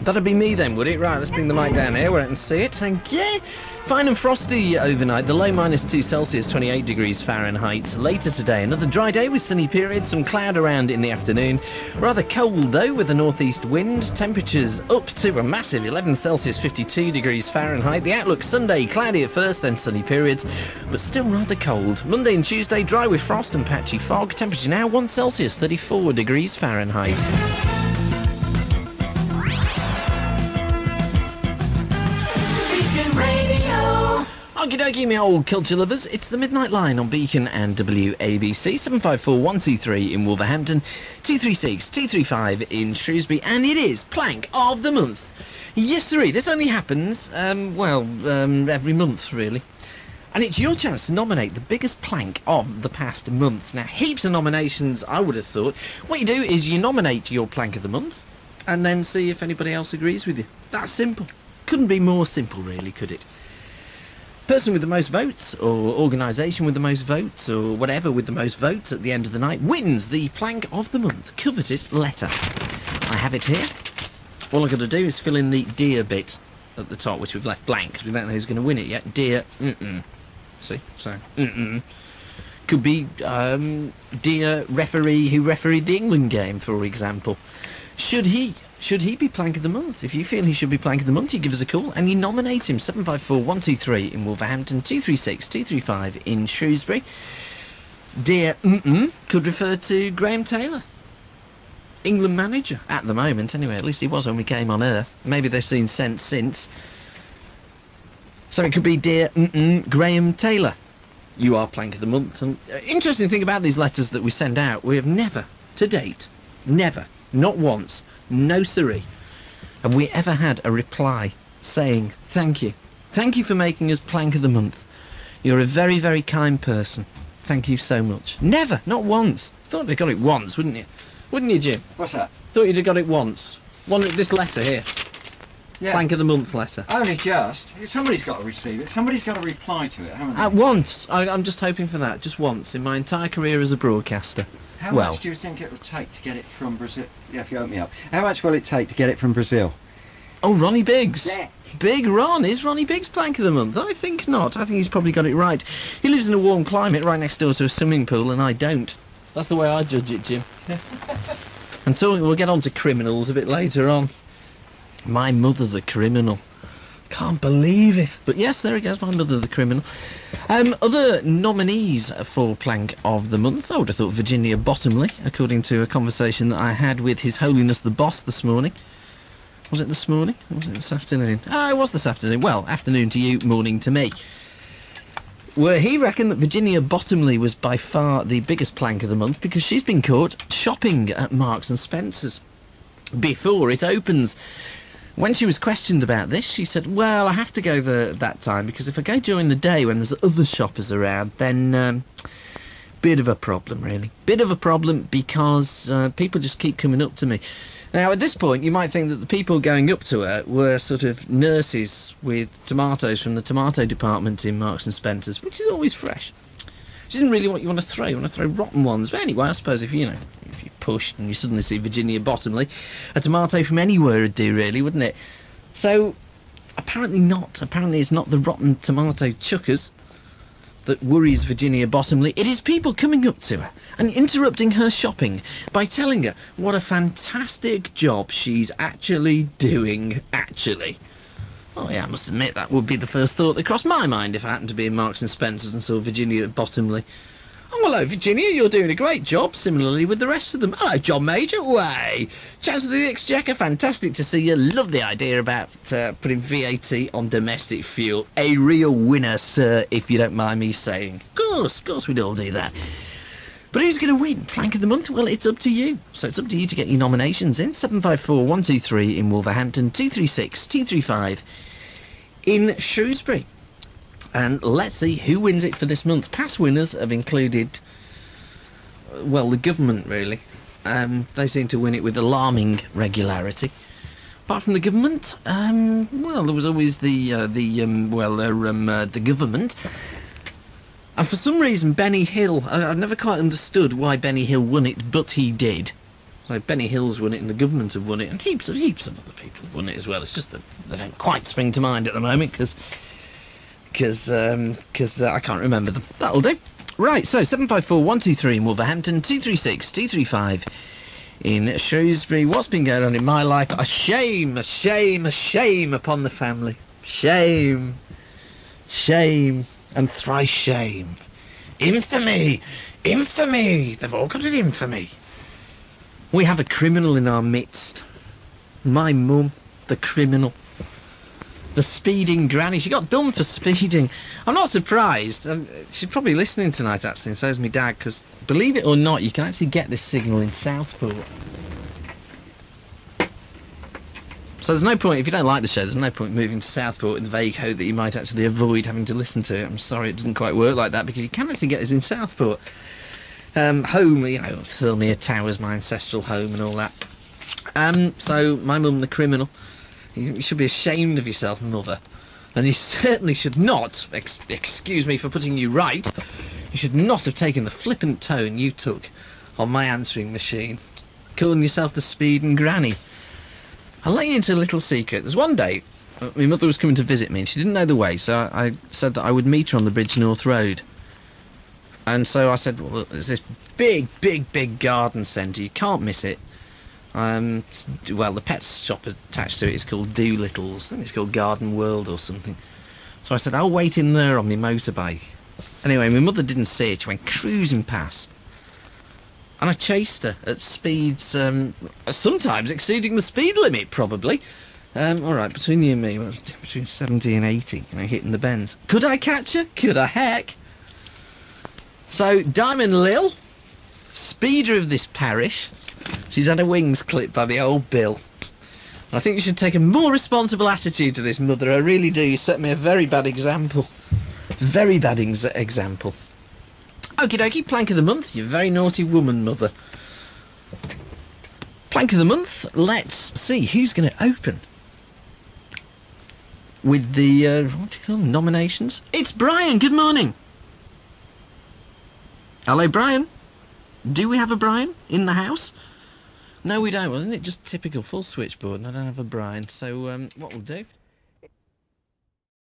That'd be me then, would it? Right, let's bring the mic down here where I can see it. Thank you. Fine and frosty overnight. The low -2 Celsius, 28 degrees Fahrenheit. Later today, another dry day with sunny periods, some cloud around in the afternoon. Rather cold, though, with a northeast wind. Temperatures up to a massive 11 Celsius, 52 degrees Fahrenheit. The outlook Sunday, cloudy at first, then sunny periods, but still rather cold. Monday and Tuesday, dry with frost and patchy fog. Temperature now 1 Celsius, 34 degrees Fahrenheit. Okie dokie, me old culture lovers. It's the Midnight Line on Beacon and WABC. 754-123 in Wolverhampton, 236-235 in Shrewsbury, and it is Plank of the Month. Yes, sirree. This only happens, every month, really. And it's your chance to nominate the biggest plank of the past month. Now, heaps of nominations, I would have thought. What you do is you nominate your plank of the month, and then see if anybody else agrees with you. That's simple. Couldn't be more simple, really, could it? Person with the most votes, or organisation with the most votes, or whatever with the most votes at the end of the night, wins the Plank of the Month coveted letter. I have it here. All I've got to do is fill in the dear bit at the top, which we've left blank, because we don't know who's going to win it yet. Dear, See? So, Could be, dear referee who refereed the England game, for example. Should he be Plank of the Month? If you feel he should be Plank of the Month, you give us a call and you nominate him. 754-123 in Wolverhampton, 236-235 in Shrewsbury. Dear could refer to Graham Taylor, England manager at the moment. Anyway, at least he was when we came on air. Maybe they've seen sense since. So it could be Dear Graham Taylor. You are Plank of the Month. And interesting thing about these letters that we send out, we have never, to date, never, not once, no siree, have we ever had a reply saying, thank you. Thank you for making us Plank of the Month. You're a very, very kind person. Thank you so much. Never, not once. Thought you'd got it once, wouldn't you? Wouldn't you, Jim? What's that? Thought you'd have got it once. This letter here. Yeah. Plank of the Month letter. Only just. Somebody's got to receive it. Somebody's got to reply to it, haven't they? At once. I'm just hoping for that. Just once in my entire career as a broadcaster. How much do you think it will take to get it from Brazil? Yeah, if you open me up. How much will it take to get it from Brazil? Oh, Ronnie Biggs. Yeah. Big Ron. Is Ronnie Biggs Plank of the Month? I think not. I think he's probably got it right. He lives in a warm climate right next door to a swimming pool, and I don't. That's the way I judge it, Jim. Until we'll get on to criminals a bit later on. My mother, the criminal. Can't believe it. But yes, there he goes, my mother, the criminal. Other nominees for Plank of the Month. I would have thought Virginia Bottomley, according to a conversation that I had with His Holiness the Boss this morning. Was it this morning? Or was it this afternoon? Ah, it was this afternoon. Well, afternoon to you, morning to me. Where he reckoned that Virginia Bottomley was by far the biggest Plank of the Month because she's been caught shopping at Marks and Spencer's before it opens. When she was questioned about this, she said, well, I have to go there that time because if I go during the day when there's other shoppers around, then bit of a problem, really. Bit of a problem because people just keep coming up to me. Now, at this point, you might think that the people going up to her were sort of nurses with tomatoes from the tomato department in Marks and Spencer's, which is always fresh. Which isn't really what you want to throw. You want to throw rotten ones. But anyway, I suppose if you pushed and you suddenly see Virginia Bottomley, a tomato from anywhere would do, really, wouldn't it? So, apparently not. Apparently it's not the rotten tomato chuckers that worries Virginia Bottomley. It is people coming up to her and interrupting her shopping by telling her what a fantastic job she's actually doing, actually. Oh yeah, I must admit that would be the first thought that crossed my mind if I happened to be in Marks and Spencer's and saw Virginia Bottomley. Oh, hello, Virginia, you're doing a great job, similarly with the rest of them. Hello, John Major, way! Chancellor of the Exchequer, fantastic to see you. Love the idea about putting VAT on domestic fuel. A real winner, sir, if you don't mind me saying. Of course we'd all do that. But who's going to win? Plank of the Month? Well, it's up to you. So it's up to you to get your nominations in. 754-123 in Wolverhampton, 236-235 in Shrewsbury. And let's see who wins it for this month. Past winners have included, well, the government, really. They seem to win it with alarming regularity. Apart from the government, well, there was always the government. And for some reason, Benny Hill, I've never quite understood why Benny Hill won it, but he did. So Benny Hill's won it, and the government have won it, and heaps of other people have won it as well. It's just that they don't quite spring to mind at the moment because I can't remember them. That'll do. Right, so 754-123 in Wolverhampton, 236-235 in Shrewsbury. What's been going on in my life? A shame upon the family. Shame, and thrice shame. Infamy, they've all got an infamy. We have a criminal in our midst. My mum, the criminal. The speeding granny. She got done for speeding. I'm not surprised. She's probably listening tonight, actually, and so is my dad, because believe it or not, you can actually get this signal in Southport. So there's no point, if you don't like the show, there's no point moving to Southport in the vague hope that you might actually avoid having to listen to it. I'm sorry it doesn't quite work like that, because you can actually get us in Southport. Home, you know, Thirlmere Towers, my ancestral home and all that. So, my mum, the criminal. You should be ashamed of yourself, mother. And you certainly should not, excuse me for putting you right, you should not have taken the flippant tone you took on my answering machine, calling yourself the speeding granny. I'll let you into a little secret. There's one day, my mother was coming to visit me and she didn't know the way, so I said that I would meet her on the Bridge North Road. And so I said, well, there's this big garden centre, you can't miss it. Well, the pet shop attached to it is called Doolittle's. I think it's called Garden World or something. So I said, I'll wait in there on my motorbike. Anyway, my mother didn't see it. She went cruising past. And I chased her at speeds, sometimes exceeding the speed limit, probably. All right, between you and me, between 70 and 80, you know, hitting the bends. Could I catch her? Could I heck? So, Diamond Lil, speeder of this parish, she's had her wings clipped by the old Bill. And I think you should take a more responsible attitude to this, mother. I really do. You set me a very bad example. Very bad example. Okie dokie, plank of the month. You very naughty woman, mother. Plank of the month. Let's see who's going to open with the, what do you call them, nominations? It's Brian. Good morning. Hello, Brian. Do we have a Brian in the house? No, we don't. Well, isn't it just typical full switchboard and I don't have a Brian? So, what we'll do